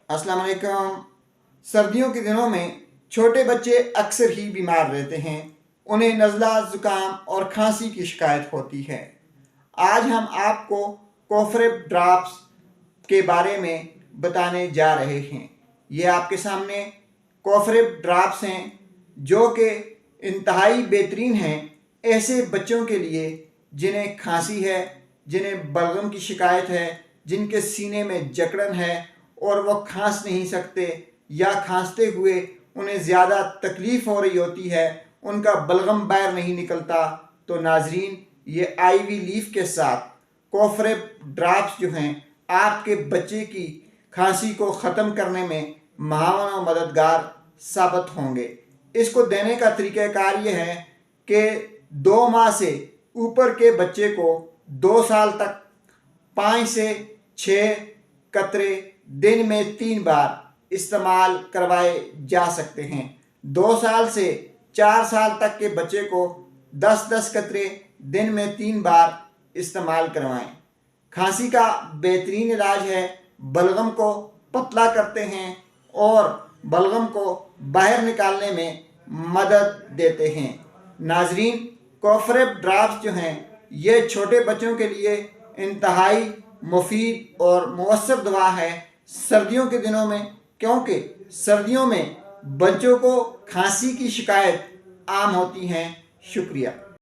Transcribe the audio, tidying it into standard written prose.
अस्सलाम वालेकुम। सर्दियों के दिनों में छोटे बच्चे अक्सर ही बीमार रहते हैं। उन्हें नज़ला, ज़ुकाम और खांसी की शिकायत होती है। आज हम आपको कोफरेब ड्रॉप्स के बारे में बताने जा रहे हैं। ये आपके सामने कोफरेब ड्रॉप्स हैं जो कि इंतहाई बेहतरीन हैं ऐसे बच्चों के लिए जिन्हें खांसी है, जिन्हें बलगम की शिकायत है, जिनके सीने में जकड़न है और वो खांस नहीं सकते या खांसते हुए उन्हें ज़्यादा तकलीफ़ हो रही होती है, उनका बलगम बाहर नहीं निकलता। तो नाजरीन, ये आईवी लीफ के साथ कोफरेब ड्रॉप्स जो हैं आपके बच्चे की खांसी को ख़त्म करने में महावन और मददगार साबित होंगे। इसको देने का तरीक़ाकार ये है कि 2 माह से ऊपर के बच्चे को 2 साल तक 5 से 6 कतरे दिन में 3 बार इस्तेमाल करवाए जा सकते हैं। 2 साल से 4 साल तक के बच्चे को 10-10 कतरे दिन में 3 बार इस्तेमाल करवाएं। खांसी का बेहतरीन इलाज है, बलगम को पतला करते हैं और बलगम को बाहर निकालने में मदद देते हैं। नाजरीन, कोफरेब ड्रॉप्स जो हैं ये छोटे बच्चों के लिए इंतहाई मुफीद और मौसर दवा है सर्दियों के दिनों में, क्योंकि सर्दियों में बच्चों को खांसी की शिकायत आम होती हैं। शुक्रिया।